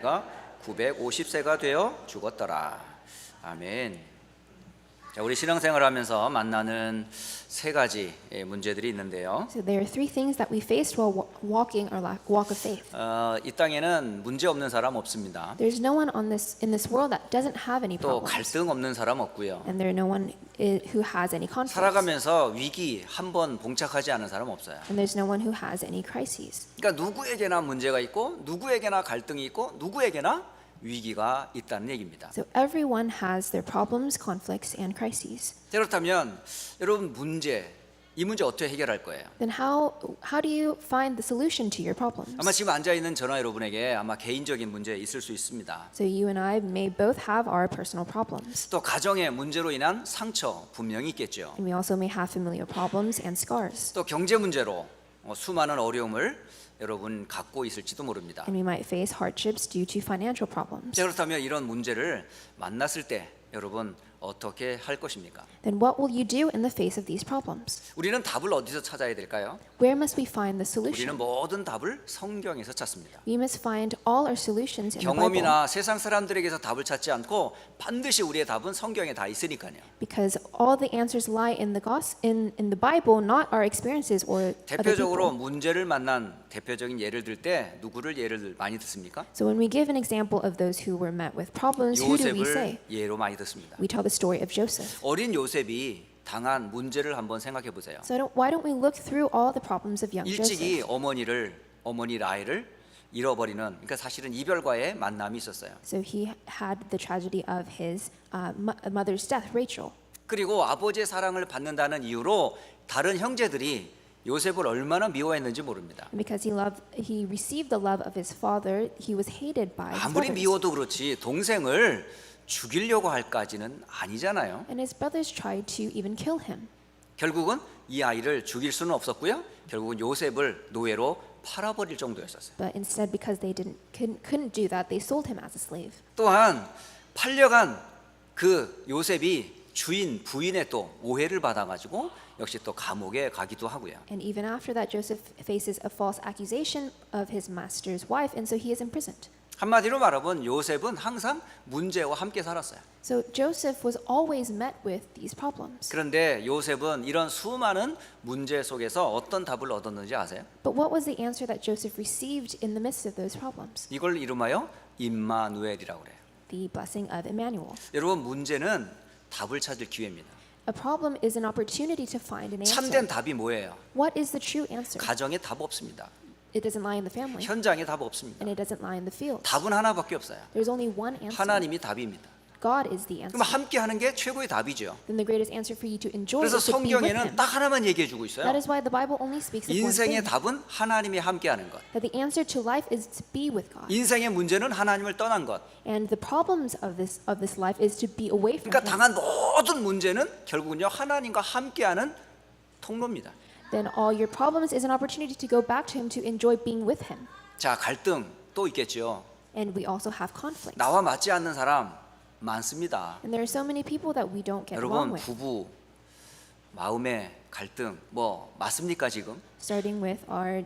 가 950세가 되어 죽었더라. 아멘. 자, 우리 신앙생활하면서 만나는 세 가지 문제들이 있는데요. So there are three things that we faced while walking our walk of faith. 이 땅에는 문제 없는 사람 없습니다. There's no one in this world that doesn't have any 또 problems, 갈등 없는 사람 없고요. and there are no one who has any conflicts, 살아가면서 위기 한 번 봉착하지 않은 사람 없어요. and there's no one who has any crises. 그러니까 누구에게나 문제가 있고 누구에게나 갈등이 있고 누구에게나 위기가 있다는 얘기입니다. So everyone has their problems, conflicts, and crises. 그렇다면 여러분 이 문제 어떻게 해결할 거예요? Then how do you find the solution to your problems? 아마 지금 앉아 있는 저나 여러분에게 아마 개인적인 문제 있을 수 있습니다. So you and I may both have our personal problems, 또 가정의 문제로 인한 상처 분명히 있겠죠. and we also may have familiar problems and scars, 또 경제 문제로 수많은 어려움을 여러분 갖고 있을지도 모릅니다. and we might face hardships due to financial problems. 자, 그렇다면 이런 문제를 만났을 때 여러분 어떻게 할 것입니까? Then what will you do in the face of these problems? 우리는 답을 어디서 찾아야 될까요? Where must we find the 우리는 solution? 모든 답을 성경에서 찾습니다. We must find all our solutions in the Bible, 경험이나 세상 사람들에게서 답을 찾지 않고 반드시 우리의 답은 성경에 다 있으니까요. because all the answers lie in the Bible, not our experiences or other 대표적으로 people. 문제를 만난 대표적인 예를 들 때 누구를 예를 많이 듣습니까? So when we give an example of those who were met with problems, who do we say? 요셉을 예로 많이 듣습니다. We tell the story of Joseph. 어린 요셉이 당한 문제를 한번 생각해 보세요. So why don't we look through all the problems of young 일찍이 Joseph? 어머니 라헬을 잃어버리는, 그러니까 사실은 이별과의 만남이 있었어요. So he had the tragedy of his mother's death, Rachel. 그리고 아버지의 사랑을 받는다는 이유로 다른 형제들이 요셉을 얼마나 미워했는지 모릅니다. And because he received the love of his father, he was hated by his 아무리 brothers. 미워도 그렇지 동생을 죽이려고 할까지는 아니잖아요. And his brothers tried to even kill him. 결국은 이 아이를 죽일 수는 없었고요. 결국은 요셉을 노예로 팔아버릴 정도였었어요. But instead, because they couldn't do that, they sold him as a slave. 또한 팔려간 그 요셉이 부인의 또 오해를 받아가지고 역시 또 감옥에 가기도 하고요. And even after that, Joseph faces a false accusation of his master's wife, and so he is imprisoned. 한마디로 말하면 요셉은 항상 문제와 함께 살았어요. So Joseph was always met with these problems. 그런데 요셉은 이런 수많은 문제 속에서 어떤 답을 얻었는지 아세요? But what was the answer that Joseph received in the midst of those problems? 이걸 이름하여 임마누엘이라고 그래요. The blessing of Emmanuel. 여러분, 문제는 답을 찾을 기회입니다. A problem is an opportunity to find an answer. 참된 답이 뭐예요? What is the true answer? 가정에 답 없습니다. It doesn't lie in the family, 현장에 답 없습니다. and it doesn't lie in the field. 답은 하나밖에 없어요. There's only one answer. 하나님이 답입니다. God is the answer. 그럼 함께 하는 게 최고의 답이죠. Then the greatest answer for you to enjoy 그래서 is to be with 성경에는 Him. 딱 하나만 얘기해 주고 That 있어요. is why the Bible only speaks of one 인생의 thing. 답은 하나님이 함께 하는 것. That the answer to life is to be with God. 인생의 문제는 하나님을 떠난 것. And the problems of this life is to be away from 그러니까 Him. 당한 모든 문제는 결국은요 하나님과 함께하는 통로입니다. Then all your problems is an opportunity to go back to Him to enjoy being with Him. 자, 갈등 또 있겠죠. And we also have conflicts. 나와 맞지 않는 사람 많습니다. And there are so many people that we don't get along 여러분, with. 부부 마음의 갈등 뭐 맞습니까 지금? Starting with our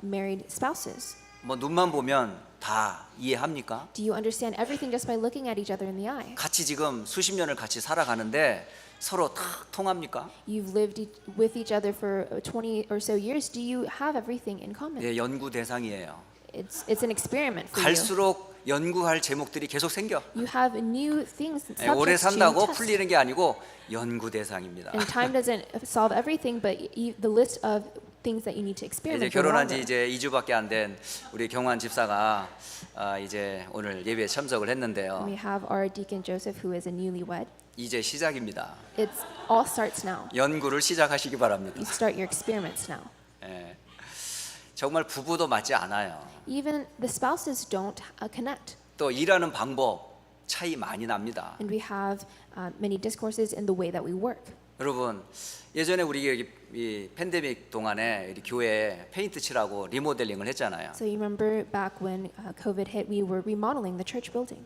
married spouses. 뭐 눈만 보면 다 이해합니까? Do you understand everything just by looking at each other in the eye? 같이 지금 수십 년을 같이 살아가는데 서로 다 통합니까? You've lived with each other for 20 or so years. Do you have everything in common? 예, 연구 대상이에요. It's an experiment for you. 갈수록 연구할 제목들이 계속 생겨. You have new things, 예, 오래 subjects to 산다고 test. 풀리는 게 아니고 연구 대상입니다. And time doesn't solve everything, but the list of things that you need to 이제 experiment. 결혼한 지 longer. 이제 2주밖에 안 된 우리 경환 집사가 이제 오늘 예배에 참석을 했는데요. We have our deacon Joseph, who is a newlywed. 이제 시작입니다. It's all starts now. 연구를 시작하시기 바랍니다. You start your experiments now. 예, 정말 부부도 맞지 않아요. Even the spouses don't connect, 또 일하는 방법 차이 많이 납니다. and we have many discourses in the way that we work. 여러분, 예전에 우리 여기 이 팬데믹 동안에 우리 교회에 페인트 칠하고 리모델링을 했잖아요. So you remember back when COVID hit, we were remodeling the church building.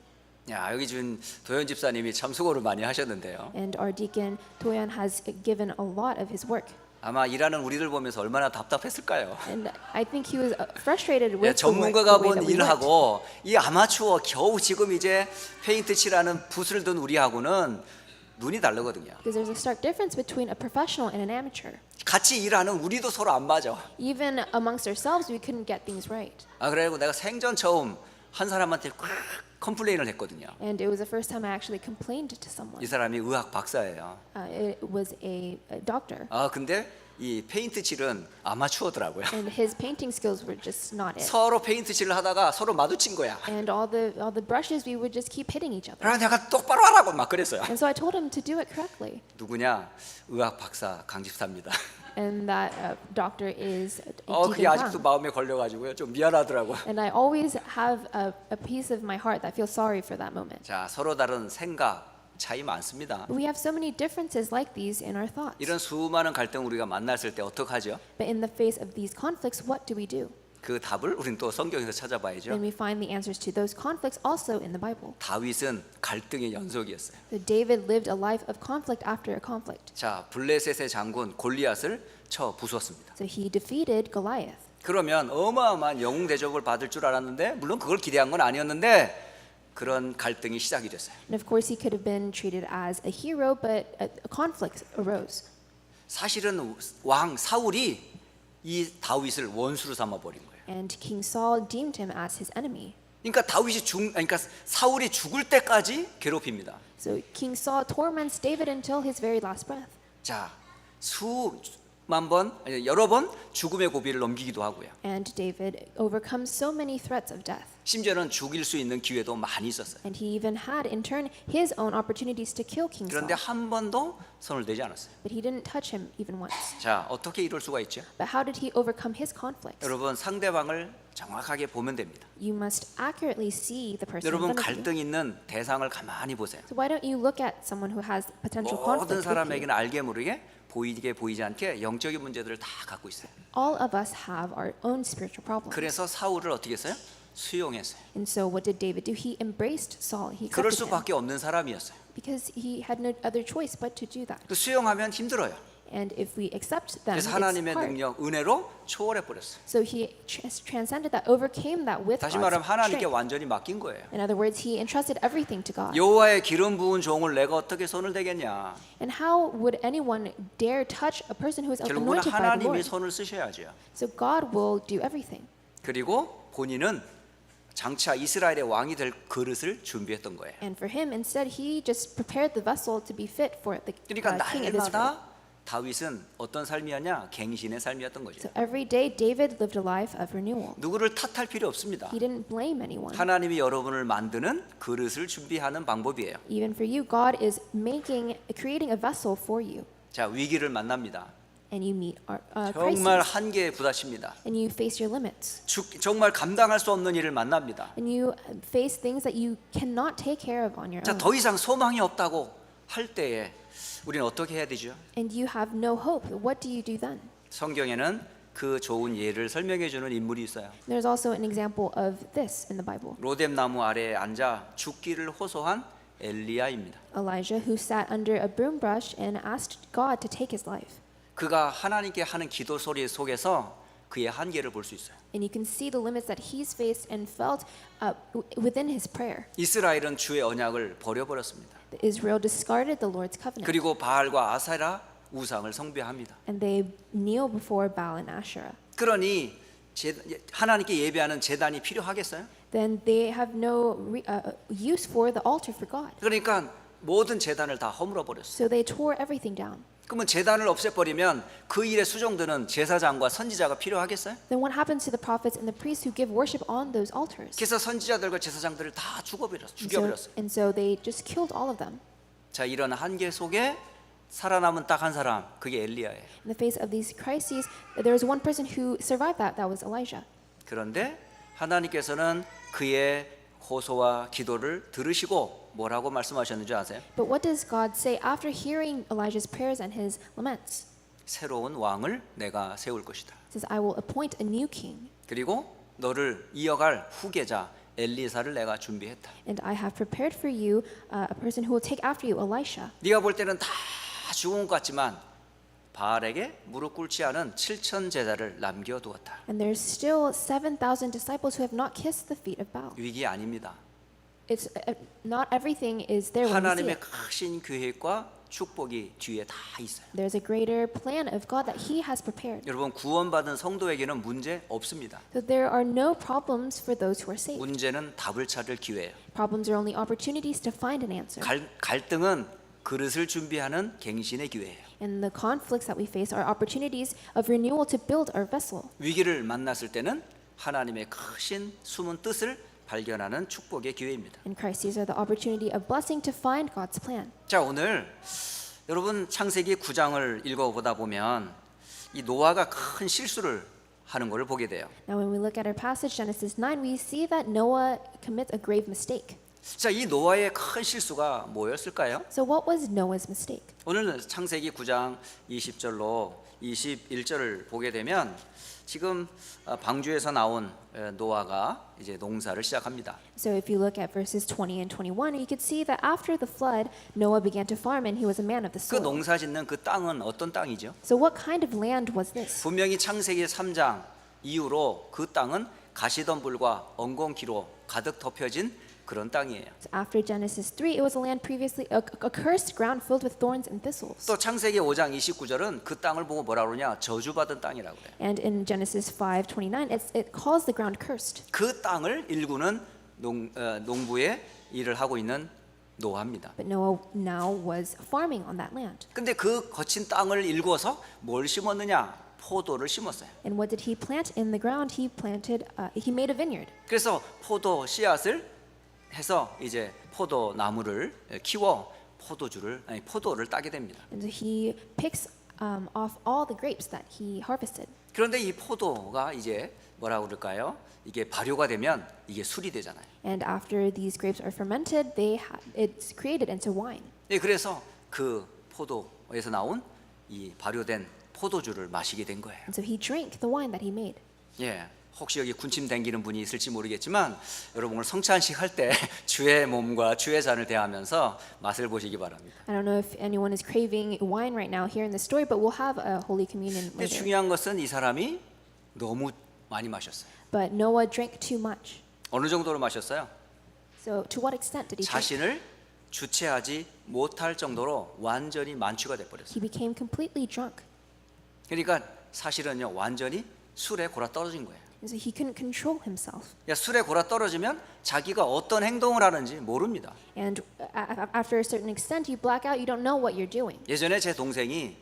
야, 여기 지금 도현 집사님이 참 수고를 많이 하셨는데요. And our deacon Toyan has given a lot of his work. 아마 일하는 우리들 보면서 얼마나 답답했을까요? And I think he was frustrated 예, with the 전문가가 way 본 that we went. 일하고 이 아마추어 겨우 지금 이제 페인트 칠하는 붓을 든 우리하고는 눈이 다르거든요. Because there's a stark difference between a professional and an amateur. 같이 일하는 우리도 서로 안 맞아. Even amongst ourselves, we couldn't get things right. 그래가지고 내가 생전 처음 한 사람한테 꽉 컴플레인을 했거든요. And it was the first time I actually complained to someone. 이 사람이 의학 박사예요. It was a doctor. 근데 이 페인트 칠은 아마추어더라고요. And his painting skills were just not it. 서로 페인트 칠을 하다가 서로 마주친 거야. And all the brushes, we would just keep hitting each other. 그래서 내가 똑바로 하라고 막 그랬어요. And so I told him to do it correctly. 누구냐? 의학 박사 강집사입니다. And that doctor is 그게 Deacon 아직도 Kang. 마음에 걸려가지고요. 좀 미안하더라고. And I always have a piece of my heart that feels sorry for that moment. 자, 서로 다른 생각 차이 많습니다. We have so many differences like these in our thoughts. 이런 수많은 갈등 우리가 만났을 때 어떡하죠? But in the face of these conflicts, what do we do? 그 답을 우린 또 성경에서 찾아봐야죠. Then we find the answers to those conflicts also in the Bible. 다윗은 갈등의 연속이었어요. So David lived a life of conflict after a conflict. 자, 블레셋의 장군 골리앗을 쳐 부수었습니다. So he defeated Goliath. 그러면 어마어마한 영웅 대접을 받을 줄 알았는데 물론 그걸 기대한 건 아니었는데 그런 갈등이 시작이 됐어요. And of course he could have been treated as a hero, but a conflict arose. 사실은 왕 사울이 이 다윗을 원수로 삼아 버린 거예요. And King Saul deemed him as his enemy. 그러니까 그러니까 사울이 죽을 때까지 괴롭힙니다. So King Saul torments David until his very last breath. 자, 수만 번, 아니, 여러 번 죽음의 고비를 넘기기도 하고요. And David overcomes so many threats of death. 심지어는 죽일 수 있는 기회도 많이 있었어요. And he even had in turn his own opportunities to kill King 그런데 Saul. 한 번도 손을 대지 않았어요. But he didn't touch him even once. 자, 어떻게 이럴 수가 있죠? But how did he overcome his conflicts? 여러분 상대방을 정확하게 보면 됩니다. You must accurately see the person in 여러분 front of you. 갈등 있는 대상을 가만히 보세요. So why don't you look at someone who has potential 모든 conflict with you? 사람에게는 알게 모르게 보이게 보이지 않게 영적인 문제들을 다 갖고 있어요. All of us have our own spiritual problems. 그래서 사울을 어떻게 했어요? 수용했어요. And so what did David do? He embraced Saul. He 그럴 accepted him 수밖에 없는 사람이었어요. because he had no other choice but to do that. 또 수용하면 힘들어요. And if we accept them, 그래서 it's 하나님의 hard. 능력, 은혜로 초월해 버렸어요. So he transcended that, overcame that with 다시 God's 말하면 하나님께 strength. 완전히 맡긴 거예요. In other words, he entrusted everything to God. 여호와의 기름 부은 종을 내가 어떻게 손을 대겠냐? And how would anyone dare touch a person who is 결국은 anointed by the 하나님이 Lord? 손을 쓰셔야죠. So God will do everything. 그리고 본인은 장차 이스라엘의 왕이 될 그릇을 준비했던 거예요. And for him, instead, he just prepared the vessel to be fit for the 그러니까 king of Israel. 날마다 다윗은 어떤 삶이었냐? 갱신의 삶이었던 거죠. So every day, David lived a life of renewal. 누구를 탓할 필요 없습니다. He didn't blame anyone. 하나님이 여러분을 만드는 그릇을 준비하는 방법이에요. Even for you, God is creating a vessel for you. 자, 위기를 만납니다. And you meet 정말 crises. 한계에 부딪힙니다. And you face your limits. 정말 감당할 수 없는 일을 만납니다. And you face things that you cannot take care of on your 자, own. 더 이상 소망이 없다고 할 때에 우리는 어떻게 해야 되죠? And you have no hope. What do you do then? 성경에는 그 좋은 예를 설명해 주는 인물이 있어요. There's also an example of this in the Bible. 로뎀 나무 아래에 앉아 죽기를 호소한 엘리야입니다. Elijah, who sat under a broom brush and asked God to take his life. 그가 하나님께 하는 기도 소리 속에서 그의 한계를 볼 수 있어요. And you can see the limits that he's faced and felt within his prayer. 이스라엘은 주의 언약을 버려버렸습니다. Israel discarded the Lord's covenant. 그리고 바알과 아세라 우상을 숭배합니다. And they kneel before Baal and Asherah. 그러니 하나님께 예배하는 제단이 필요하겠어요? Then they have no use for the altar for God. 그러니까 모든 제단을 다 허물어 버렸어요. So they tore everything down. 그러면 제단을 없애버리면 그 일에 수종드는 제사장과 선지자가 필요하겠어요? Then what happens to the prophets and the priests who give worship on those altars? 그래서 선지자들과 제사장들을 다 죽여버렸어요. And so they just killed all of them. 자, 이런 한계 속에 살아남은 딱 한 사람, 그게 엘리야예요. In the face of these crises, there was one person who survived that. That was Elijah. 그런데 하나님께서는 그의 호소와 기도를 들으시고 뭐라고 말씀하셨는지 아세요? But what does God say after hearing Elijah's prayers and his laments? 새로운 왕을 내가 세울 것이다. He says, I will appoint a new king, 그리고 너를 이어갈 후계자 엘리사를 내가 준비했다. and I have prepared for you a person who will take after you, Elisha. 네가 볼 때는 다 죽은 것 같지만 바알에게 무릎 꿇지 않은 7천 제자를 남겨두었다. And there's still 7,000 disciples who have not kissed the feet of Baal. 위기 아닙니다. It's not everything is there when we see 하나님의 it. 크신 계획과 축복이 뒤에 다 있어요. There's a greater plan of God that He has prepared. 여러분 구원받은 성도에게는 문제 없습니다. So there are no problems for those who are saved. 문제는 답을 찾을 기회예요. Problems are only opportunities to find an answer. 갈등은 그릇을 준비하는 갱신의 기회예요. And the conflicts that we face are opportunities of renewal to build our vessel. 위기를 만났을 때는 하나님의 크신 숨은 뜻을 발견하는 축복의 기회입니다. In Christ, these are the opportunity of blessing to find God's plan. 자, 오늘 여러분 창세기 9장을 읽어보다 보면 이 노아가 큰 실수를 하는 것을 보게 돼요. Now, when we look at our passage, Genesis 9, we see that Noah commits a grave mistake. 자, 이 노아의 큰 실수가 뭐였을까요? So, what was Noah's mistake? 오늘 창세기 9장 20절로 21절을 보게 되면 지금 방주에서 나온 노아가 이제 농사를 시작합니다. So, if you look at verses 20 and 21, you could see that after the flood, Noah began to farm and he was a man of the 그 soil. 농사 짓는 그 땅은 어떤 땅이죠? So, what kind of land was this? 분명히 창세기 3장 이후로 그 땅은 가시덤불과 엉겅퀴로 가득 덮여진 그런 땅이에요. So after Genesis 3, it was a land previously a cursed ground filled with thorns and thistles. 또 창세기 5장 29절은 그 땅을 보고 뭐라 그러냐? 저주받은 땅이라고 그래요. And in Genesis 5:29, it calls the ground cursed. 그 땅을 일구는 농부의 일을 하고 있는 노아입니다. But Noah now was farming on that land. 근데 그 거친 땅을 일구어서 뭘 심었느냐? 포도를 심었어요. And what did he plant in the ground? He made a vineyard. 그래서 포도 씨앗을 해서 이제 포도 나무를 키워 포도를 따게 됩니다. And so he picks off all the grapes that he harvested. 그런데 이 포도가 이제 뭐라고 그럴까요? 이게 발효가 되면 이게 술이 되잖아요. And after these grapes are fermented, it's created into wine. 예, 그래서 그 포도에서 나온 이 발효된 포도주를 마시게 된 거예요. And so he drank the wine that he made. 예, 혹시 여기 군침 댕기는 분이 있을지 모르겠지만 여러분 오늘 성찬식 할 때 주의 몸과 주의 잔을 대하면서 맛을 보시기 바랍니다. I don't know if anyone is craving wine right now here in the story, but we'll have a Holy Communion 근데 later. 중요한 것은 이 사람이 너무 많이 마셨어요. But Noah drank too much. 어느 정도로 마셨어요? So to what extent did he drink? 자신을 주체하지 못할 정도로 완전히 만취가 돼 버렸어요. He became completely drunk. 그러니까 사실은요 완전히 술에 골아 떨어진 거예요. And so he couldn't control himself. 야, 술에 골아 떨어지면 자기가 어떤 행동을 하는지 모릅니다. And after a certain extent, you black out, you don't know what you're doing. 예전에 제 동생이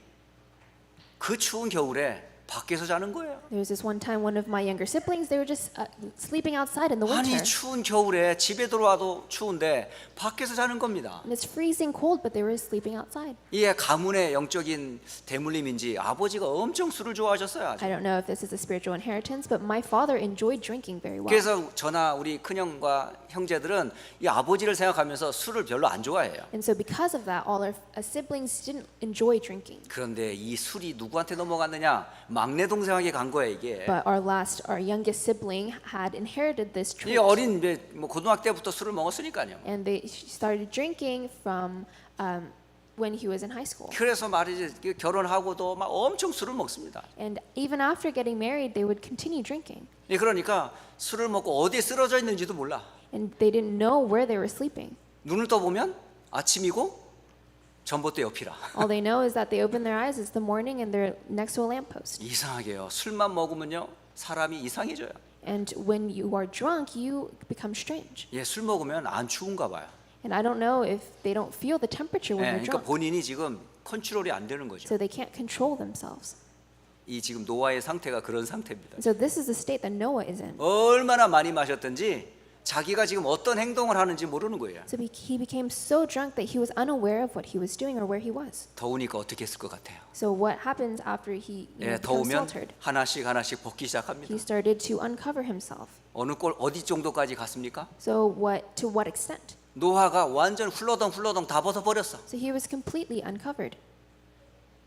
그 추운 겨울에 밖에서 자는 거예요. There was this one time, one of my younger siblings, they were just sleeping outside in the winter. 아니 추운 겨울에 집에 들어와도 추운데 밖에서 자는 겁니다. And it's freezing cold, but they were sleeping outside. 이게 가문의 영적인 대물림인지 아버지가 엄청 술을 좋아하셨어요. 아주. I don't know if this is a spiritual inheritance, but my father enjoyed drinking very well. 그래서 저나 우리 큰형과 형제들은 이 아버지를 생각하면서 술을 별로 안 좋아해요. And so because of that, all our siblings didn't enjoy drinking. 그런데 이 술이 누구한테 넘어갔느냐? 막내 동생에게 간 거예요 이게. But our youngest sibling had inherited this 이 trait. 어린 뭐 고등학교 때부터 술을 먹었으니까요. And they started drinking from when he was in high school. 그래서 말이지 결혼하고도 막 엄청 술을 먹습니다. And even after getting married, they would continue drinking. 예, 그러니까 술을 먹고 어디에 쓰러져 있는지도 몰라. And they didn't know where they were sleeping. 눈을 떠보면 아침이고 전봇대 옆이라. All they know is that they open their eyes, it's the morning, and they're next to a lamppost. 이상하게요. 술만 먹으면요 사람이 이상해져요. And when you are drunk, you become strange. 예, 술 먹으면 안 추운가 봐요. And I don't know if they don't feel the temperature when 예, they're 그러니까 drunk. 본인이 지금 컨트롤이 안 되는 거죠. So they can't control themselves. 이 지금 노아의 상태가 그런 상태입니다. And so this is the state that Noah is in. 얼마나 많이 마셨든지 자기가 지금 어떤 행동을 하는지 모르는 거예요. So he became so drunk that he was unaware of what he was doing or where he was. 더우니까 어떻게 했을 것 같아요? So what happens after he 예, becomes 더우면 sweltered? 하나씩 벗기 시작합니다. He started to uncover himself. 어디 정도까지 갔습니까? So to what extent? 노아가 완전 훌러덩 다 벗어버렸어. So he was completely uncovered.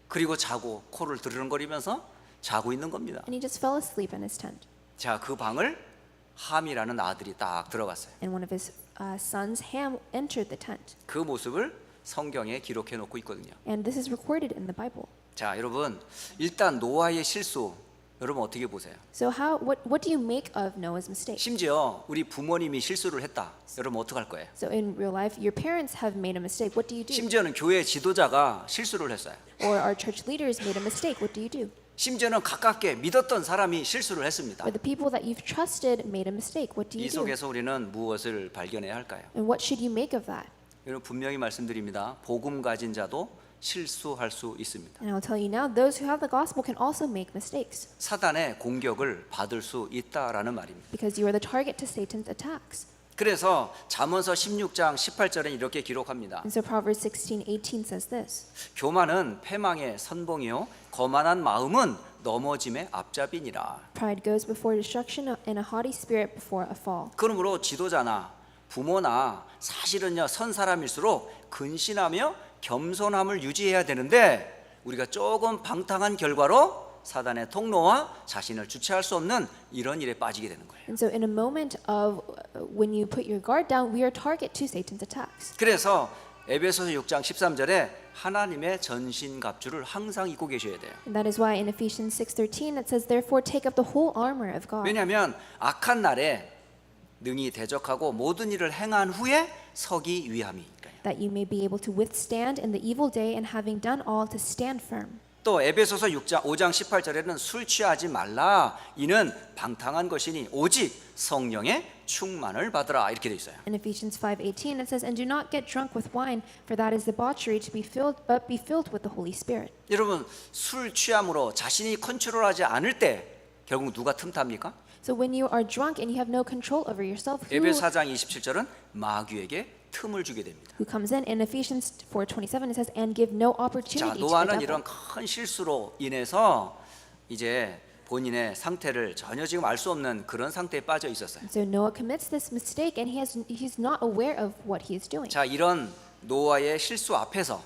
그리고 자고 코를 드르렁거리면서 자고 있는 겁니다. And he just fell asleep in his tent. 자, 그 방을 함이라는 아들이 딱 들어갔어요. And one of his sons, Ham, entered the tent. 그 모습을 성경에 기록해 놓고 있거든요. And this is recorded in the Bible. 자, 여러분 일단 노아의 실수 여러분 어떻게 보세요? So what do you make of Noah's mistake? 심지어 우리 부모님이 실수를 했다. 여러분 어떡할 거예요? So in real life, your parents have made a mistake. What do you do? 심지어는 교회 지도자가 실수를 했어요. Or our church leaders made a mistake. What do you do? 심지어는 가깝게 믿었던 사람이 실수를 했습니다. Or the people that you've trusted made a mistake. What do 이 you do? 속에서 우리는 무엇을 발견해야 할까요? And what should you make of that? 여러분 분명히 말씀드립니다. 복음 가진 자도 실수할 수 있습니다. And I'll tell you now, those who have the gospel can also make mistakes 사단의 공격을 받을 수 있다라는 말입니다. because you are the target to Satan's attacks. 그래서 잠언서 16장 18절에 이렇게 기록합니다. And so Proverbs 16:18 says this. 교만은 패망의 선봉이요 거만한 마음은 넘어짐의 앞잡이니라. Pride goes before destruction and a haughty spirit before a fall. 그러므로 지도자나 부모나 사실은요 선 사람일수록 근신하며 겸손함을 유지해야 되는데 우리가 조금 방탕한 결과로 사단의 통로와 자신을 주체할 수 없는 이런 일에 빠지게 되는 거예요. And so in a moment of when you put your guard down, we are target to Satan's attacks. 그래서 에베소서 6장 13절에 하나님의 전신갑주를 항상 입고 계셔야 돼요. And that is why in Ephesians 6:13 it says, "Therefore take up the whole armor of God." 왜냐하면 악한 날에 능히 대적하고 모든 일을 행한 후에 서기 위함이니까요. that you may be able to withstand in the evil day and having done all to stand firm. 또 에베소서 5장 18절에는 술 취하지 말라 이는 방탕한 것이니 오직 성령의 충만을 받으라 이렇게 돼 있어요. In Ephesians 5:18 it says, "And do not get drunk with wine, for that is debauchery to be filled, but be filled with the Holy Spirit." 여러분 술 취함으로 자신이 컨트롤하지 않을 때 결국 누가 틈탑니까? So when you are drunk and you have no control over yourself, 에베소 4장 27절은 마귀에게 틈을 주게 됩니다. who comes in Ephesians 4:27 it says, "And give no 자, opportunity to the 노아는 devil." 이런 큰 실수로 인해서 이제 본인의 상태를 전혀 지금 알 수 없는 그런 상태에 빠져 있었어요. So Noah commits this mistake and he's not aware of what he is doing. 자, 이런 노아의 실수 앞에서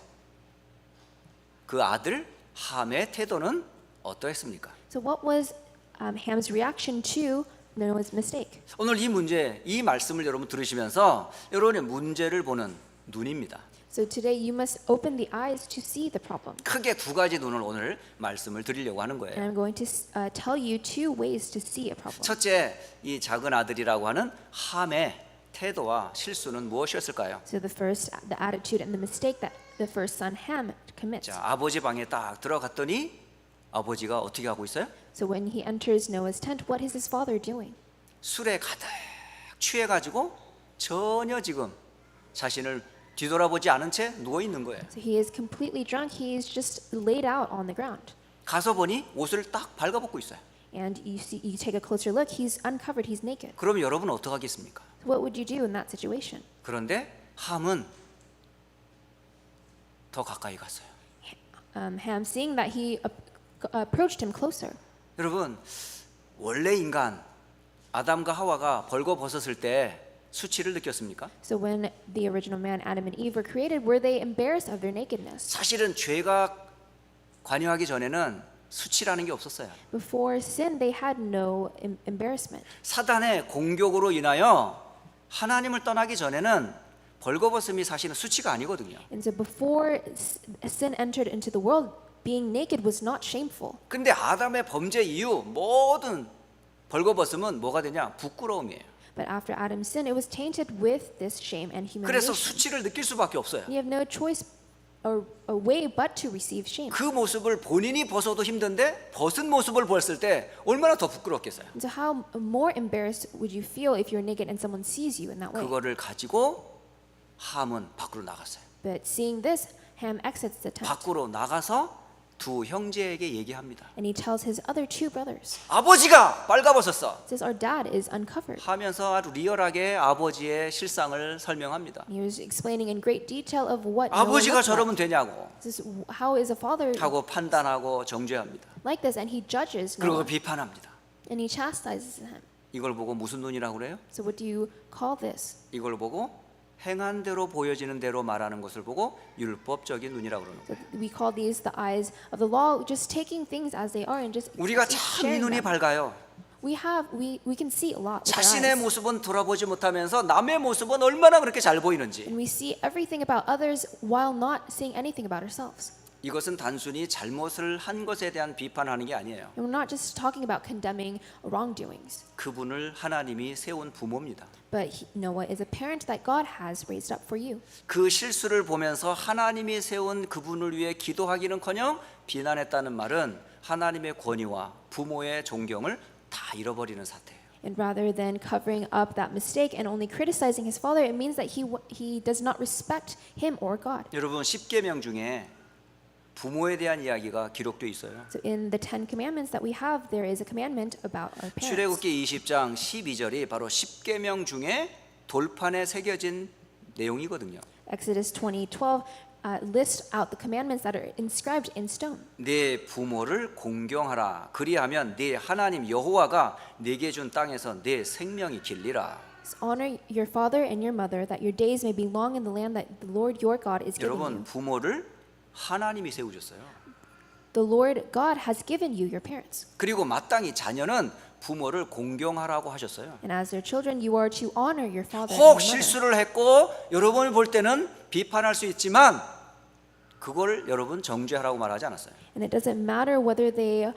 그 아들 함의 태도는 어떠했습니까? So what was Ham's reaction to Noah's mistake? 오늘 이 문제, 이 말씀을 여러분 들으시면서 여러분의 문제를 보는 눈입니다. So today you must open the eyes to see the problem. 크게 두 가지 눈을 오늘 말씀을 드리려고 하는 And 거예요. I'm going to tell you two ways to see a problem. 첫째, 이 작은 아들이라고 하는 함의 태도와 실수는 무엇이었을까요? So the attitude and the mistake that the first son Ham commits. 자, 아버지 방에 딱 들어갔더니 아버지가 어떻게 하고 있어요? So when he enters Noah's tent, what is his father doing? 술에 가득 취해가지고 전혀 지금 자신을 뒤돌아보지 않은 채 누워 있는 거예요. So he is completely drunk. He is just laid out on the ground. 가서 보니 옷을 딱 발가벗고 있어요. And you take a closer look. He's uncovered. He's naked. 그럼 여러분 어떻게 하겠습니까? So what would you do in that situation? 그런데 함은 더 가까이 갔어요. Ham, seeing that, he approached him closer. 여러분 원래 인간 아담과 하와가 벌거벗었을 때 수치를 느꼈습니까? So when the original man, Adam and Eve, were created, were they embarrassed of their nakedness? 사실은 죄가 관여하기 전에는 수치라는 게 없었어요. Before sin, they had no embarrassment. 사단의 공격으로 인하여 하나님을 떠나기 전에는 벌거벗음이 사실은 수치가 아니거든요. And so before sin entered into the world, being naked was not shameful. 근데 아담의 범죄 이후 모든 벌거벗음은 뭐가 되냐? 부끄러움이에요. But after Adam's sin, it was tainted with this shame and 그래서 humiliation. 수치를 느낄 수밖에 없어요. You have no choice or a way but to receive shame. 그 모습을 본인이 벗어도 힘든데 벗은 모습을 보았을 때 얼마나 더 부끄럽겠어요. And so how more embarrassed would you feel if you're naked and someone sees you in that way? 그거를 가지고 함은 밖으로 나갔어요. But seeing this, Ham exits the tent. 밖으로 나가서 두 형제에게 얘기합니다. And he tells his other two brothers, 아버지가 빨가벗었어. says, "Our dad is uncovered." 하면서 아주 리얼하게 아버지의 실상을 설명합니다. He was explaining in great detail of what Noah 아버지가 looked like. 저러면 되냐고 This is, how is a father 하고 판단하고 정죄합니다. like this? And he judges 그리고 Noah 비판합니다. and he chastises him. 이걸 보고 무슨 눈이라고 그래요? So what do you call this? 이걸 보고 행한 대로 보여지는 대로 말하는 것을 보고 율법적인 눈이라고 그러는 거예요. So we call these the eyes of the law, just taking things as they are and just 우리가 참 이 sharing 눈이 them. 밝아요. We can see a lot with our 자신의 eyes. 모습은 돌아보지 못하면서 남의 모습은 얼마나 그렇게 잘 보이는지 And we see everything about others while not seeing anything about ourselves. 이것은 단순히 잘못을 한 것에 대한 비판하는 게 아니에요. And we're not just talking about condemning wrongdoings, 그분을 하나님이 세운 부모입니다. but Noah is a parent that God has raised up for you. 그 실수를 보면서 하나님이 세운 그분을 위해 기도하기는커녕 비난했다는 말은 하나님의 권위와 부모의 존경을 다 잃어버리는 사태예요. And rather than covering up that mistake and only criticizing his father, it means that he does not respect him or God. 여러분 10계명 중에 부모에 대한 이야기가 기록되어 있어요. So in the 10 commandments that we have, there is a commandment about our parents. 출애굽기 20장 12절이 바로 10계명 중에 돌판에 새겨진 내용이거든요. Exodus 20:12 lists out the commandments that are inscribed in stone. 네 부모를 공경하라. 그리하면 네 하나님 여호와가 네게 준 땅에서 네 생명이 길리라. So honor your father and your mother, that your days may be long in the land that the Lord your God is giving 여러분 you. 부모를 하나님이 세우셨어요. The Lord God has given you your parents. 그리고 마땅히 자녀는 부모를 공경하라고 하셨어요. And as their children, you are to honor your father and 혹 your mother. 실수를 했고 여러분이 볼 때는 비판할 수 있지만 그걸 여러분 정죄하라고 말하지 않았어요. And it doesn't matter whether they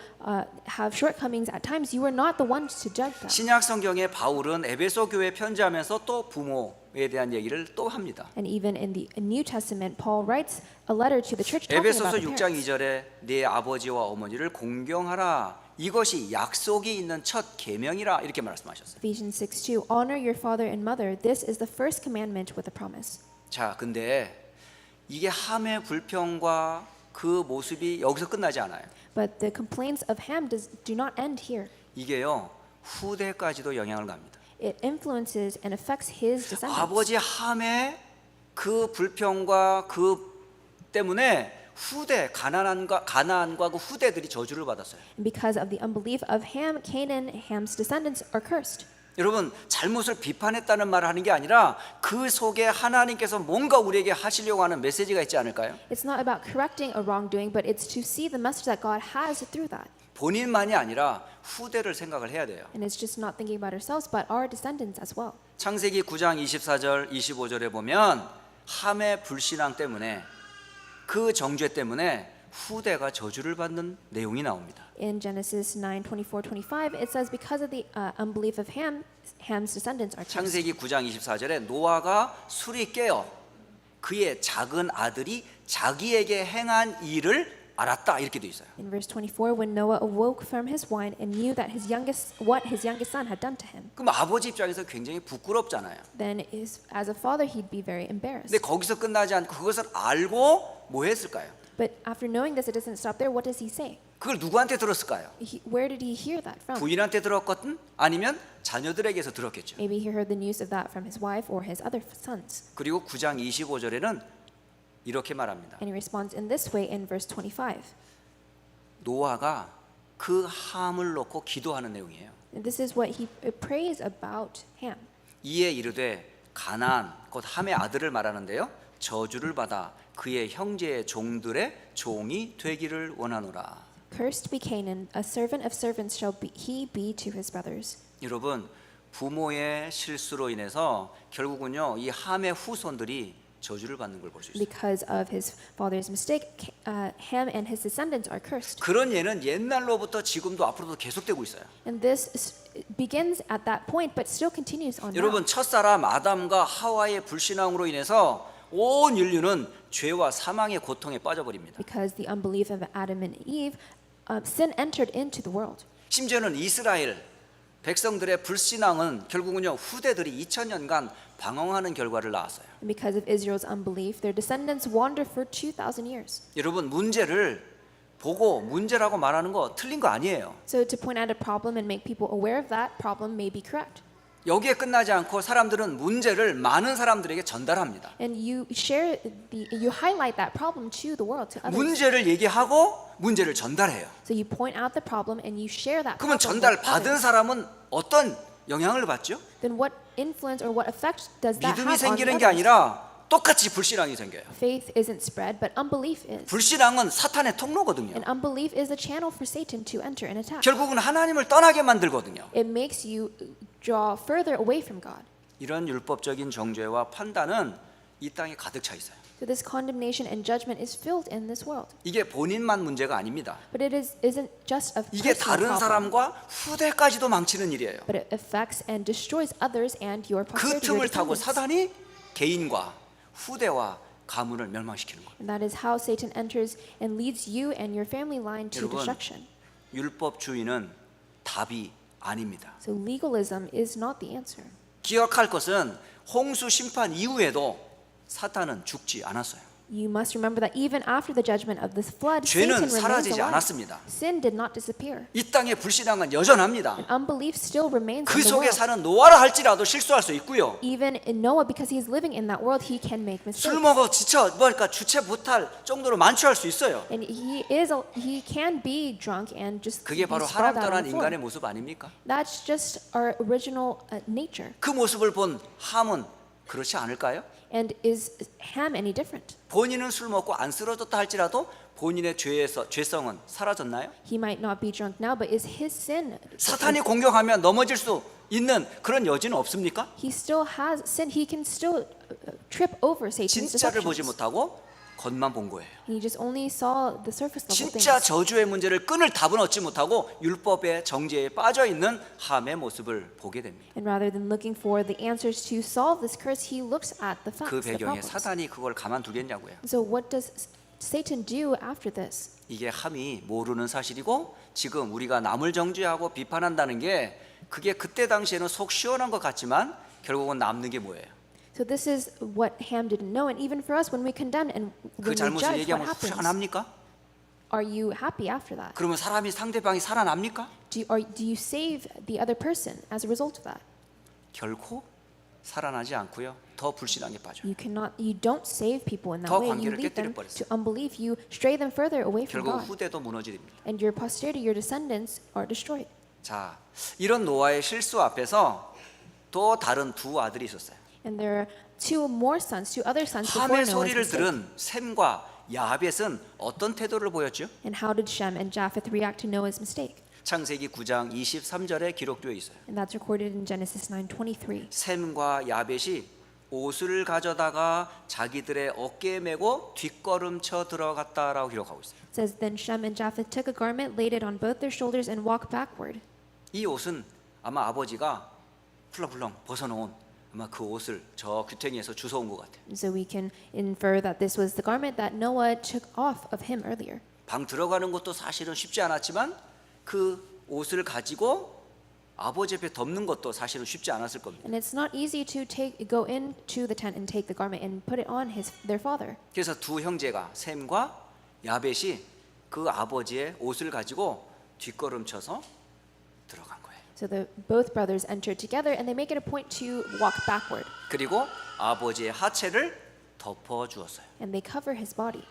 have shortcomings at times. You are not the ones to judge them. 신약 성경의 바울은 에베소 교회 편지하면서 또 부모에 대한 얘기를 또 합니다. And even in the New Testament, Paul writes a letter to the church talking 에베소서 about the 6장 parents. 2절에 네 아버지와 어머니를 공경하라. 이것이 약속이 있는 첫 계명이라 이렇게 말씀하셨어요. Ephesians 6:2, honor your father and mother. This is the first commandment with a promise. 자, 근데 이게 함의 불평과 그 모습이 여기서 끝나지 않아요. But the complaints of Ham do not end here. 이게요 후대까지도 영향을 갑니다. It influences and affects his descendants. 아버지 함의 그 불평과 그 때문에 후대 가나안과 그 후대들이 저주를 받았어요. And because of the unbelief of Ham, Canaan, Ham's descendants are cursed. 여러분 잘못을 비판했다는 말을 하는 게 아니라 그 속에 하나님께서 뭔가 우리에게 하시려고 하는 메시지가 있지 않을까요? It's not about correcting a wrongdoing, but it's to see the message that God has through that. 본인만이 아니라 후대를 생각을 해야 돼요. And it's just not thinking about ourselves, but our descendants as well. 창세기 9장 24절 25절에 보면 함의 불신앙 때문에 그 정죄 때문에 후대가 저주를 받는 내용이 나옵니다. In Genesis 9:24-25, it says because of the unbelief of Ham, Ham's descendants are cursed. 창세기 9장 24절에 노아가 술이 깨어 그의 작은 아들이 자기에게 행한 일을 알았다 이렇게 돼 있어요. In verse 24, when Noah awoke from his wine and knew that what his youngest son had done to him, 그럼 아버지 입장에서 굉장히 부끄럽잖아요. then as a father he'd be very embarrassed. 근데 거기서 끝나지 않고 그것을 알고 뭐 했을까요? But after knowing this, it doesn't stop there. What does he say? 그걸 누구한테 들었을까요? Where did he hear that from? 부인한테 들었거든? 아니면 자녀들에게서 들었겠죠. Maybe he heard the news of that from his wife or his other sons. 그리고 9장 25절에는 이렇게 말합니다. And he responds in this way in verse 25. 노아가 그 함을 놓고 기도하는 내용이에요. And this is what he prays about Ham. 이에 이르되 가나안 곧 함의 아들을 말하는데요. 저주를 받아 그의 형제의 종들의 종이 되기를 원하노라. Cursed be Canaan, a servant of servants shall he be to his brothers. 여러분 부모의 실수로 인해서 결국은요 이 함의 후손들이 저주를 받는 걸 볼 수 있어요. Because of his father's mistake, Ham and his descendants are cursed. 그런 예는 옛날로부터 지금도 앞으로도 계속되고 있어요. And this begins at that point, but still continues on now. 여러분 첫사람 아담과 하와의 불신앙으로 인해서 온 인류는 죄와 사망의 고통에 빠져버립니다. Because the unbelief of Adam and Eve, sin entered into the world. 심지어는 이스라엘 백성들의 불신앙은 결국은요 후대들이 2000년간 방황하는 결과를 낳았어요. And because of Israel's unbelief, their descendants wander for 2,000 years. 여러분 문제를 보고 문제라고 말하는 거 틀린 거 아니에요. So to point out a problem and make people aware of that problem may be correct. 여기에 끝나지 않고 사람들은 문제를 많은 사람들에게 전달합니다. And you highlight that problem to the world, to others. 문제를 얘기하고 문제를 전달해요. So you point out the problem and you share that 그러면 problem 전달 with 받은 others. 사람은 어떤 영향을 받죠? Then what influence or what effect does that 믿음이 have on 생기는 게 others? 아니라 똑같이 불신앙이 생겨요. Faith isn't spread, but unbelief is. 불신앙은 사탄의 통로거든요. And unbelief is the channel for Satan to enter and attack. 결국은 하나님을 떠나게 만들거든요. It makes you draw further away from God. 이런 율법적인 정죄와 판단은 이 땅에 가득 차 있어요. So this condemnation and judgment is filled in this world. 이게 본인만 문제가 아닙니다. But it isn't just a 이게 personal 다른 problem, 사람과 후대까지도 망치는 일이에요. but it affects and destroys others and your 그 posterity, your 틈을 타고 descendants. 사단이 개인과 후대와 가문을 멸망시키는 거예요. And that is how Satan enters and leads you and your family line to 여러분, destruction. 율법주의는 답이 아닙니다. So legalism is not the answer. 기억할 것은 홍수 심판 이후에도 사탄은 죽지 않았어요. You must remember that even after the judgment of this flood, 죄는 Satan remains 사라지지 alive. 않았습니다. Sin did not disappear. 이 땅의 불신앙은 여전합니다. Unbelief still remains 그 in the 속에 world. 사는 노아라 할지라도 실수할 수 있고요. Even in Noah, because he's living in that world, he can make mistakes. 술 먹어 지쳐 뭐랄까 주체 못할 정도로 만취할 수 있어요. And he can be drunk and just 그게 be 바로 sprawled 하나님 out on 떠난 the 인간의 floor. 모습 아닙니까? That's just our original nature. 그 모습을 본 함은 그렇지 않을까요? And is Ham any different? 본인은 술 먹고 안 쓰러졌다 할지라도 본인의 죄성은 사라졌나요? He might not be drunk now, but is his sin? 사탄이 공격하면 넘어질 수 있는 그런 여지는 없습니까? He still has sin. He can still trip over Satan's 진짜를 보지 deceptions. 못하고 겉만 본 거예요. He just only saw the surface level 진짜 things. 저주의 문제를 끊을 답은 얻지 못하고 율법의 정죄에 빠져 있는 함의 모습을 보게 됩니다. And rather than looking for the answers to solve this curse, he looks at the facts, 그 the 배경에 problems. 사단이 그걸 가만두겠냐고요. So what does Satan do after this? 이게 함이 모르는 사실이고 지금 우리가 남을 정죄하고 비판한다는 게 그게 그때 당시에는 속 시원한 것 같지만 결국은 남는 게 뭐예요? So this is what Ham didn't know, and even for us, when we condemn and 그 when we 잘못을 judge, what 얘기하면 happens? 후련합니까? Are you happy after that? 그러면 상대방이 살아납니까? Do you save the other person as a result of that? 결코 살아나지 않고요. 더 불신앙에 빠져요. You don't save people in that 더 way. You 관계를 lead them 깨뜨려버렸어요. to unbelief. You stray them further away from 결국 God, 후대도 무너집니다. and your posterity, your descendants, are destroyed. 자, 이런 노아의 실수 앞에서 또 다른 두 아들이 있었어요. And there are two other sons before 함의 Noah's 소리를 mistake. 들은 셈과 야벳은 어떤 태도를 보였죠? And how did Shem and Japheth react to Noah's mistake? 창세기 9장 23절에 기록되어 있어요. And that's recorded in Genesis 9:23. 셈과 야벳이 옷을 가져다가 자기들의 어깨에 메고 뒷걸음쳐 들어갔다라고 기록하고 있어요. It says, then Shem and Japheth took a garment, laid it on both their shoulders, and walked backward. 이 옷은 아마 아버지가 풀렁풀렁 벗어놓은 아마 그 옷을 저 규탱이에서 주워온 것 같아요. And so we can infer that this was the garment that Noah took off of him earlier. 방 들어가는 것도 사실은 쉽지 않았지만 그 옷을 가지고 아버지 옆에 덮는 것도 사실은 쉽지 않았을 겁니다. And it's not easy to go into the tent and take the garment and put it on their father. 그래서 두 형제가 셈과 야벳이 그 아버지의 옷을 가지고 뒷걸음쳐서 들어간 거예요. So both brothers entered together, and they make it a point to walk backward, 그리고 아버지의 하체를 덮어 주었어요. and they cover his body.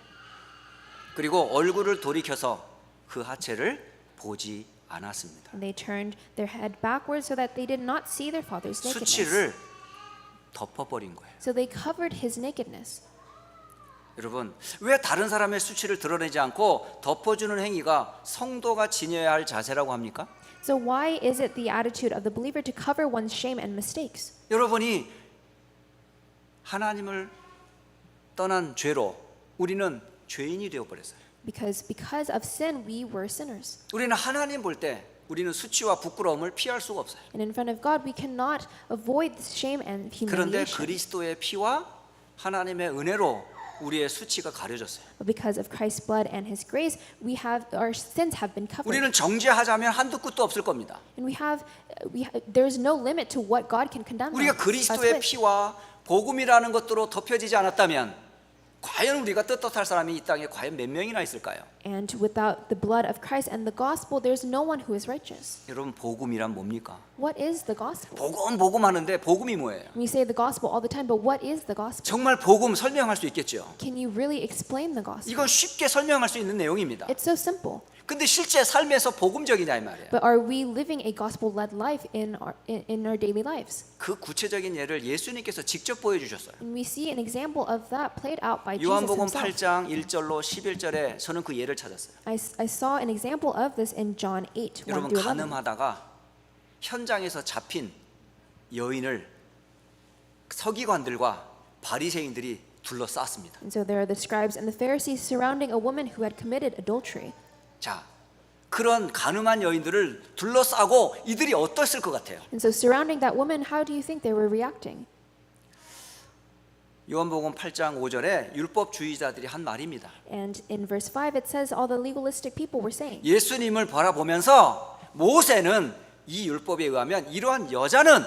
그리고 얼굴을 돌이켜서 그 하체를 보지 않았습니다. And they turned their head backward so that they did not see their father's nakedness. 수치를 덮어버린 거예요. So they covered his nakedness. 여러분, 왜 다른 사람의 수치를 드러내지 않고 덮어주는 행위가 성도가 지녀야 할 자세라고 합니까? So why is it the attitude of the believer to cover one's shame and mistakes? 여러분이 하나님을 떠난 죄로 우리는 죄인이 되어버렸어요. Because of sin, we were sinners. 우리는 하나님 볼 때 우리는 수치와 부끄러움을 피할 수가 없어요. And in front of God, we cannot avoid the shame and 그런데 humiliation. 그리스도의 피와 하나님의 은혜로 우리의 수치가 가려졌어요. But because of Christ's blood and His grace, our sins have been covered. 우리는 정죄하자면 한두 끝도 없을 겁니다. And there's no limit to what God can condemn 우리가 us 그리스도의 with. 피와 복음이라는 것들로 덮여지지 않았다면 과연 우리가 떳떳할 사람이 이 땅에 과연 몇 명이나 있을까요? And without the blood of Christ and the gospel, there's no one who is righteous. 여러분, 복음이란 뭡니까? What is the gospel? 복음 하는데 복음이 뭐예요? We say the gospel all the time, but what is the gospel? 정말 복음 설명할 수 있겠죠. Can you really explain the gospel? 이건 쉽게 설명할 수 있는 내용입니다. It's so simple. 근데 실제 삶에서 복음적이냐 이 말이에요. But are we living a gospel-led life in our daily lives? 그 구체적인 예를 예수님께서 직접 보여주셨어요. And we see an example of that played out by Jesus 요한복음 himself. 8장 1절로 11절에 저는 그 예를 찾았어요. I saw an example of this in John 8, 1 여러분, through 11. 가늠하다가 현장에서 잡힌 여인을 서기관들과 바리새인들이 둘러쌌습니다. And so there are the scribes and the Pharisees surrounding a woman who had committed adultery. 자, 그런 가늠한 여인들을 둘러싸고 이들이 어땠을 것 같아요? And so surrounding that woman, how do you think they were reacting? 요한복음 8장 5절에 율법주의자들이 한 말입니다. And in verse 5 it says all the legalistic people were saying. 예수님을 바라보면서 모세는 이 율법에 의하면 이러한 여자는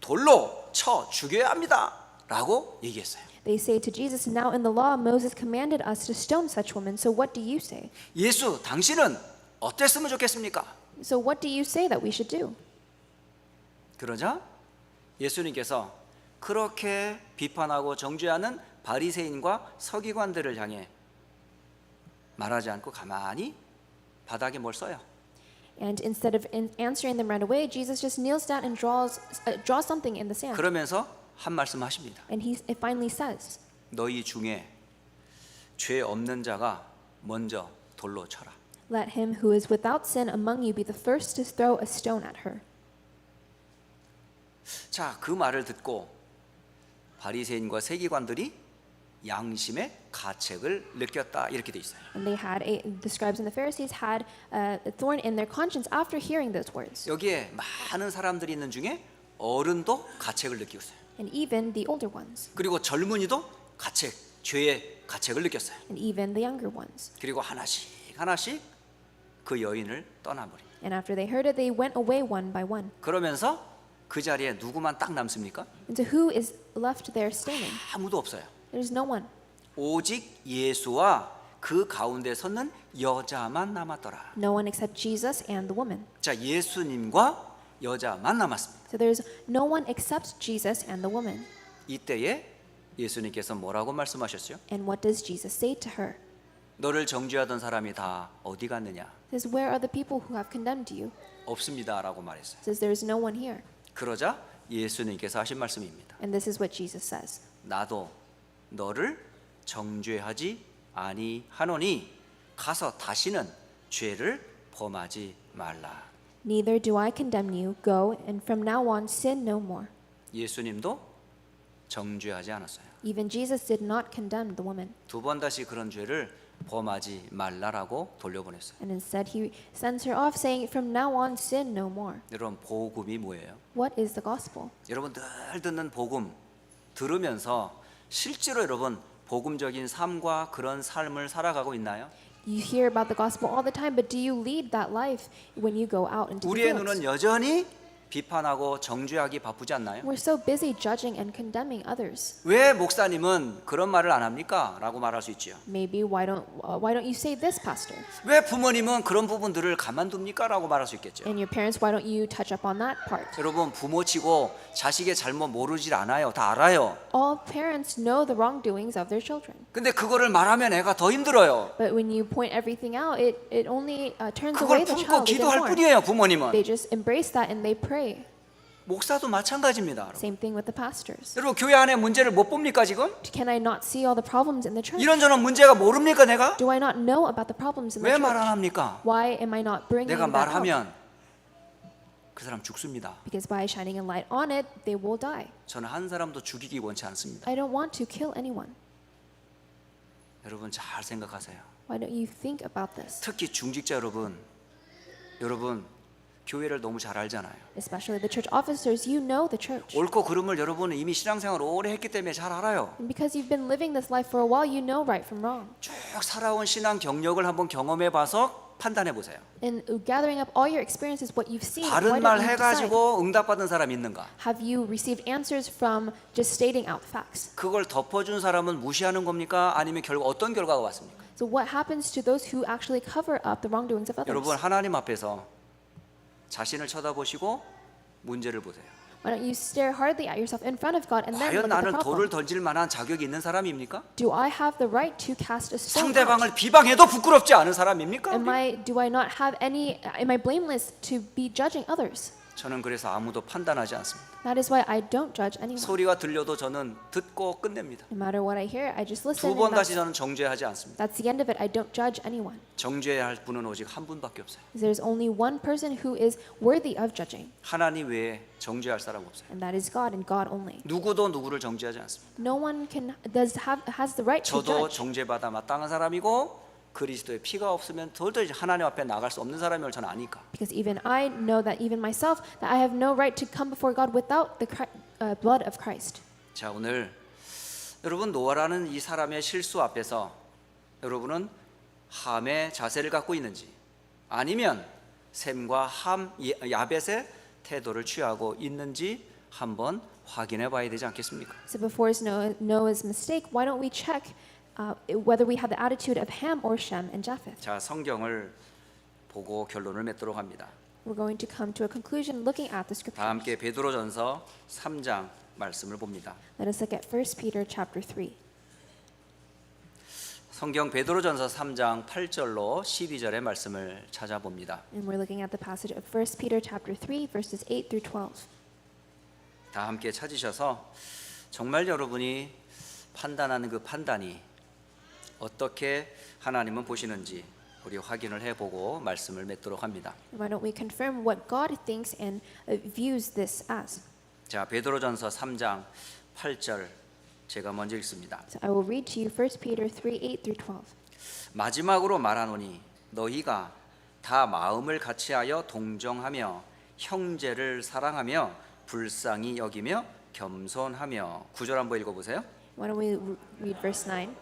돌로 쳐 죽여야 합니다 라고 얘기했어요. They say to Jesus, now in the law Moses commanded us to stone such women, so what do you say? 예수, 당신은 어땠으면 좋겠습니까? So what do you say that we should do? 그러자 예수님께서 그렇게 비판하고 정죄하는 바리새인과 서기관들을 향해 말하지 않고 가만히 바닥에 뭘 써요. And instead of answering them right away, Jesus just kneels down and draws something in the sand. 그러면서 한 말씀 하십니다. And it finally says, 너희 중에 죄 없는 자가 먼저 돌로 쳐라. let him who is without sin among you be the first to throw a stone at her. 자, 그 말을 듣고 바리새인과 세기관들이 양심의 가책을 느꼈다 이렇게 돼 있어요. And the scribes and the Pharisees had a thorn in their conscience after hearing those words. 여기에 많은 사람들이 있는 중에 어른도 가책을 느끼고 있어요. And even the older ones. 그리고 젊은이도 죄의 가책을 느꼈어요. And even the younger ones. 그리고 하나씩 그 여인을 떠나버립니다. And after they heard it, they went away one by one. 그러면서 그 자리에 누구만 딱 남습니까? And so who is left there standing? 아무도 없어요. There's no one. 오직 예수와 그 가운데 섰는 여자만 남았더라. No one except Jesus and the woman. 자, 예수님과 여자만 남았습니다. So there's no one except Jesus and the woman. 이때에 예수님께서 뭐라고 말씀하셨어요? And what does Jesus say to her? 너를 정죄하던 사람이 다 어디 갔느냐? He says, where are the people who have condemned you? 없습니다라고 말했어요. He says, there is no one here. 그러자 예수님께서 하신 말씀입니다. And this is what Jesus says. 나도 너를 정죄하지 아니하노니 가서 다시는 죄를 범하지 말라. Neither do I condemn you. Go, and from now on sin no more. 예수님도 정죄하지 않았어요. Even Jesus did not condemn the woman. 두 번 다시 그런 죄를 범하지 말라라고 돌려보냈어요. And instead he sends her off saying, from now on sin no more. 여러분, 복음이 뭐예요? What is the gospel? 여러분 늘 듣는 복음 들으면서 실제로 여러분 복음적인 삶과 그런 삶을 살아가고 있나요? You hear about the gospel all the time, but do you lead that life when you go out into the 우리의 fields? 눈은 여전히 비판하고 정죄하기 바쁘지 않나요? We're so busy judging and condemning others. 왜 목사님은 그런 말을 안 합니까? 라고 말할 수 있지요. Maybe why don't you say this, pastor? 왜 부모님은 그런 부분들을 가만둡니까? 라고 말할 수 있겠죠. And your parents, why don't you touch up on that part? 여러분, 부모치고 자식의 잘못 모르질 않아요. 다 알아요. All parents know the wrongdoings of their children. 근데 그거를 말하면 애가 더 힘들어요. But when you point everything out, it only turns 그걸 away the 품고 child even 기도할 more. 뿐이에요, 부모님은. They just embrace that and they pray. 목사도 마찬가지입니다. Same thing with the pastors. 여러분, 교회 안에 문제를 못 봅니까 지금? Can I not see all the problems in the church? 이런저런 문제가 모릅니까 내가? Do I not know about the problems in the 왜 말 안 church? 합니까? Why am I not bringing 내가 that up? 말하면 그 사람 죽습니다. Because by shining a light on it, they will die. 저는 한 사람도 죽이기 원치 않습니다. I don't want to kill anyone. 여러분 잘 생각하세요. Why don't you think about this? 특히 중직자 여러분 교회를 너무 잘 알잖아요. Especially the church officers, you know the church. 옳고 그름을 여러분은 이미 신앙생활 오래 했기 때문에 잘 알아요. And because you've been living this life for a while, you know right from wrong. 쭉 살아온 신앙 경력을 한번 경험해 봐서 판단해 보세요. And gathering up all your experiences, what you've seen, why 바른 don't 말 you decide? 해가지고 응답받은 사람 있는가? Have you received answers from just stating out facts? 그걸 덮어준 사람은 무시하는 겁니까? 아니면 결국 어떤 결과가 왔습니까? So what happens to those who actually cover up the wrongdoings of others? 여러분 하나님 앞에서 자신을 쳐다보시고 문제를 보세요. Why don't you stare hardly at yourself in front of God and then 과연 look at the 나는 돌을 problem? 던질 만한 자격이 있는 사람입니까? Do I have the right to cast a stone out? 상대방을 비방해도 부끄럽지 않은 사람입니까? Do I not have any? Am I blameless to be judging others? 저는 그래서 아무도 판단하지 않습니다. That is why I don't judge anyone. 소리가 들려도 저는 듣고 끝냅니다. No matter what I hear, I just listen. 두 And 번 다시 저는 정죄하지 않습니다. that's the end of it. I don't judge anyone. 정죄해야 할 분은 오직 한 분밖에 없어요. There's only one person who is worthy of judging, 하나님 외에 정죄할 사람 없어요. and that is God and God only. 누구도 누구를 정죄하지 않습니다. No one has the right to 저도 judge. 정죄받아 마땅한 사람이고 그리스도의 피가 없으면 도저히 하나님 앞에 나갈 수 없는 사람임을 저는 아니까. Because even I know that even myself that I have no right to come before God without the blood of Christ. 자, 오늘 여러분 노아라는 이 사람의 실수 앞에서 여러분은 함의 자세를 갖고 있는지 아니면 셈과 야벳의 태도를 취하고 있는지 한번 확인해 봐야 되지 않겠습니까? So before Noah's mistake, why don't we check whether we have the attitude of Ham or Shem and Japheth? 자, 성경을 보고 결론을 맺도록 합니다. We're going to come to a conclusion looking at the 다 scriptures. 함께 베드로전서 3장 말씀을 봅니다. Let us look at 1 Peter chapter 3. 성경 베드로전서 3장 8절로 12절의 말씀을 찾아봅니다. And we're looking at the passage of 1 Peter chapter 3 verses 8 through 12. 다 함께 찾으셔서 정말 여러분이 판단하는 그 판단이 어떻게 하나님은 보시는지 우리 확인을 해보고 말씀을 맺도록 합니다. Why don't we confirm what God thinks and views this as? 자, 베드로전서 3장 8절 제가 먼저 읽습니다. So I will read to you 1 Peter 3 8 through 12. 마지막으로 말하노니 너희가 다 마음을 같이하여 동정하며 형제를 사랑하며 불쌍히 여기며 겸손하며 9절 한번 읽어보세요. Why don't we read verse 9?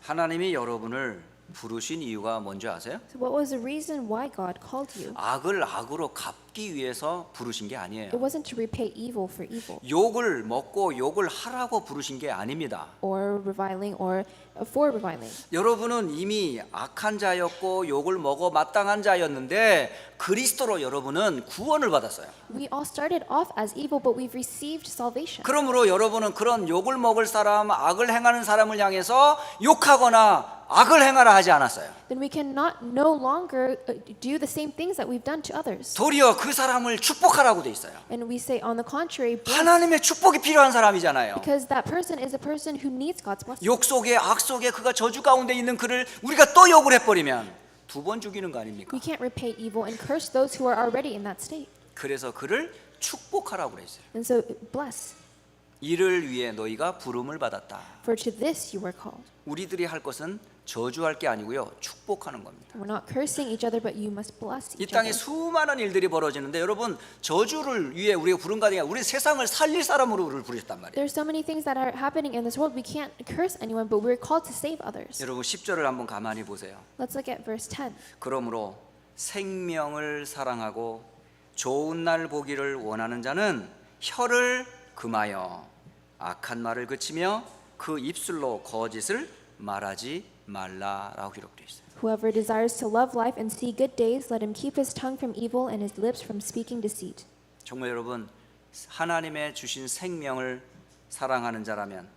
하나님이 여러분을 부르신 이유가 뭔지 아세요? So what was the reason why God called you? 악을 악으로 갚기 위해서 부르신 게 아니에요. It wasn't to repay evil for evil 욕을 먹고 욕을 하라고 부르신 게 아닙니다. or reviling or for reviling. 여러분은 이미 악한 자였고 욕을 먹어 마땅한 자였는데 그리스도로 여러분은 구원을 받았어요. We all started off as evil, but we've received salvation. 그러므로 여러분은 그런 욕을 먹을 사람, 악을 행하는 사람을 향해서 욕하거나 악을 행하라 하지 않았어요. Then we cannot no longer do the same things that we've done to others. 도리어 그 사람을 축복하라고 돼 있어요. And we say, on the contrary, bless, 하나님의 축복이 필요한 사람이잖아요. because that person is a person who needs God's blessing. 욕 속에 악 속에 그가 저주 가운데 있는 그를 우리가 또 욕을 해버리면 두 번 죽이는 거 아닙니까? We can't repay evil and curse those who are already in that state. 그래서 그를 축복하라고 그랬어요. And so bless, 이를 위해 너희가 부름을 받았다. for to this you were called. 우리들이 할 것은 저주할 게 아니고요, 축복하는 겁니다. We're not cursing each other, but you must bless 이 each 땅에 other. 수많은 일들이 벌어지는데 여러분 저주를 위해 우리가 부른 거 아니라 우리 세상을 살릴 사람으로 우리를 부르셨단 말이에요. There's so many things that are happening in this world. We can't curse anyone, but we're called to save others. 여러분 10절을 한번 가만히 보세요. Let's look at verse 10. 그러므로 생명을 사랑하고 좋은 날 보기를 원하는 자는 혀를 금하여 악한 말을 그치며 그 입술로 거짓을 말하지 말라라고 기록되어 있어요. Whoever desires to love life and see good days, let him keep his tongue from evil and his lips from speaking deceit. 정말 여러분 하나님의 주신 생명을 사랑하는 자라면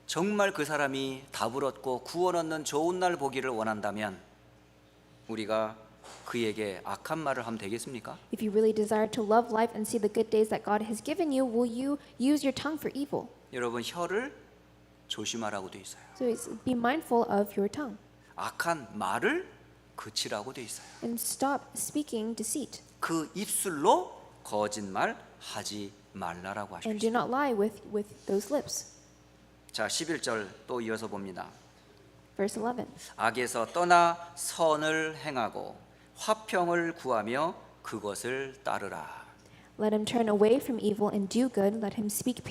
정말 그 사람이 답을 얻고 구원 얻는 좋은 날 보기를 원한다면 우리가 그에게 악한 말을 하면 되겠습니까? If you really desire to love life and see the good days that God has given you, will you use your tongue for evil? 여러분 혀를 조심하라고 돼 있어요. So it's, be mindful of your tongue 악한 말을 그치라고 돼 있어요. and stop speaking deceit. 그 입술로 거짓말 하지 말라라고 And 하십시오. do not lie with those lips. 자, 11절 또 이어서 봅니다. Verse 11. 악에서 떠나 선을 행하고 화평을 구하며 그것을 따르라. Let him turn away from evil and do good. Let him seek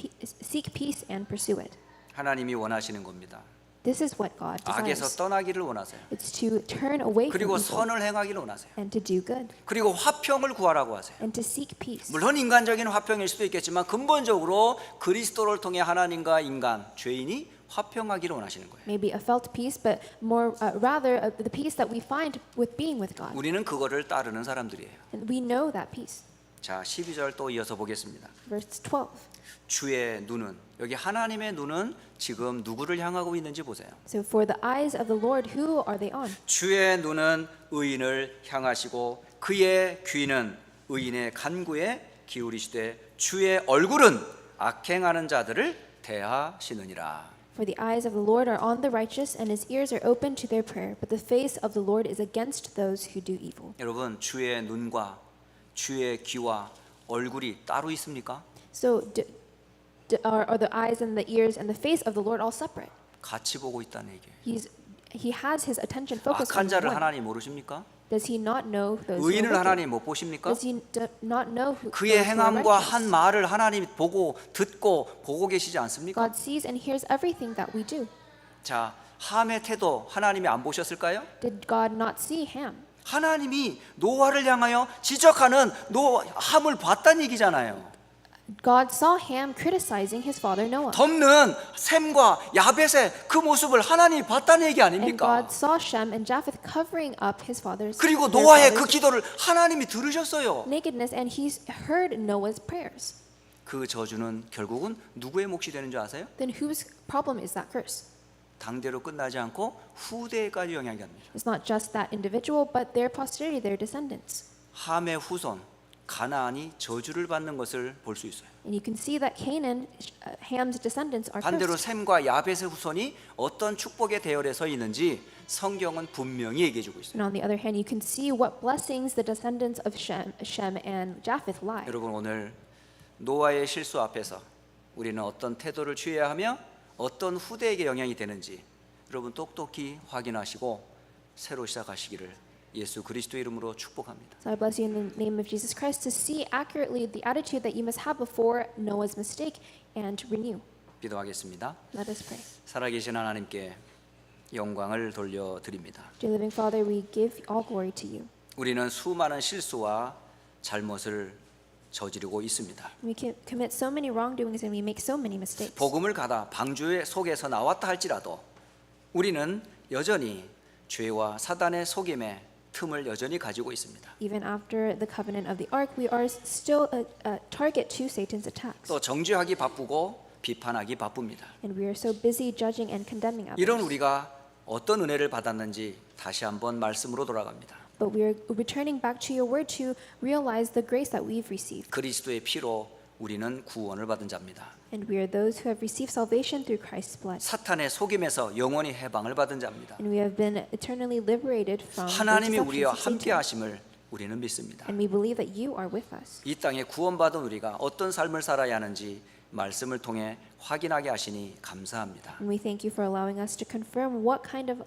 peace and pursue it. 하나님이 원하시는 겁니다. This is what God 악에서 desires. 떠나기를 원하세요. It's to turn away from 그리고 evil 선을 행하기를 원하세요. and to do good 그리고 화평을 구하라고 하세요. and to seek peace. 물론 인간적인 화평일 수도 있겠지만 근본적으로 그리스도를 통해 하나님과 인간, 죄인이 화평하기를 원하시는 거예요. Maybe a felt peace, but more rather the peace that we find with being with God. 우리는 그거를 따르는 사람들이에요. And we know that peace. 자, 12절 또 이어서 보겠습니다. Verse 12. 주의 눈은, 여기 하나님의 눈은 지금 누구를 향하고 있는지 보세요. So for the eyes of the Lord, who are they on? 주의 눈은 의인을 향하시고 그의 귀는 의인의 간구에 기울이시되 주의 얼굴은 악행하는 자들을 대하시느니라. For the eyes of the Lord are on the righteous, and his ears are open to their prayer. But the face of the Lord is against those who do evil. 여러분, 주의 눈과 주의 귀와 얼굴이 따로 있습니까? So are the eyes and the ears and the face of the Lord all separate? 같이 보고 있다는 얘기예요. He has his attention focused 악한 on 자를 one. 하나님 모르십니까? Does he not know those who are 의인을 wicked? 하나님 못 보십니까? Does he not know who 그의 those who are 행함과 한 righteous? 말을 하나님 보고 듣고 보고 계시지 않습니까? God sees and hears everything that we do. 자, 함의 태도 하나님이 안 보셨을까요? Did God not see Ham? 하나님이 노아를 향하여 지적하는 함을 봤다는 얘기잖아요. God saw Ham criticizing his father Noah. 덮는 셈과 야벳의 그 모습을 하나님이 봤다는 얘기 And 아닙니까? God saw Shem and Japheth covering up his father's 그리고 their 노아의 그 father's 기도를 하나님이 들으셨어요. nakedness, and he heard Noah's prayers. 그 저주는 결국은 누구의 몫이 되는 줄 아세요? Then whose problem is that curse? 당대로 끝나지 않고 후대까지 영향이 갑니다. It's not just that individual, but their posterity, their descendants. 함의 후손 가나안이 저주를 받는 것을 볼 수 있어요. And you can see that Canaan, Ham's descendants are 반대로 cursed. 셈과 야벳의 후손이 어떤 축복의 대열에 서 있는지 성경은 분명히 얘기해 주고 있어요. And on the other hand, you can see what blessings the descendants of Shem and Japheth lie. 여러분, 오늘 노아의 실수 앞에서 우리는 어떤 태도를 취해야 하며 어떤 후대에게 영향이 되는지 여러분 똑똑히 확인하시고 새로 시작하시기를 예수 그리스도 이름으로 축복합니다. So I bless you in the name of Jesus Christ to see accurately the attitude that you must have before Noah's mistake and renew. 기도하겠습니다. Let us pray. 살아계신 하나님께 영광을 돌려드립니다. Dear living Father, we give all glory to you. 우리는 수많은 실수와 잘못을 저지르고 있습니다. We commit so many wrongdoings and we make so many mistakes. 복음을 가다 방주의 속에서 나왔다 할지라도 우리는 여전히 죄와 사단의 속임에 틈을 여전히 가지고 있습니다. Even after the covenant of the ark, we are still a target to Satan's attacks. 또 정죄하기 바쁘고 비판하기 바쁩니다. And we are so busy judging and condemning 이런 others. 우리가 어떤 은혜를 받았는지 다시 한번 말씀으로 돌아갑니다. But we are returning back to your word to realize the grace that we've received. 그리스도의 피로 우리는 구원을 받은 자입니다. And we are those who have received salvation through Christ's blood. 사탄의 속임에서 영원히 해방을 받은 자입니다. And we have been eternally liberated from the 하나님이 deceptions 우리와 of Satan. 함께 하심을 우리는 믿습니다. And we believe that you are with us. 이 땅에 구원받은 우리가 어떤 삶을 살아야 하는지 말씀을 통해 확인하게 하시니 감사합니다. And we thank you for allowing us to confirm what kind of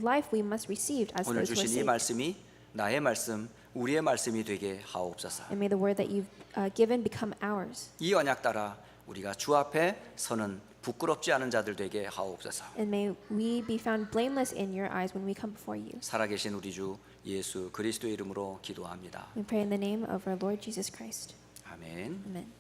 life we must receive as 오늘 those who are 주신 이 saved. 말씀이 나의 말씀, 우리의 말씀이 되게 하옵소서. And may the word that you've given become ours. 이 언약 따라 우리가 주 앞에 서는 부끄럽지 않은 자들 되게 하옵소서. And may we be found blameless in your eyes when we come before you. 살아계신 우리 주 예수 그리스도의 이름으로 기도합니다. We pray in the name of our Lord Jesus Christ. 아멘. Amen.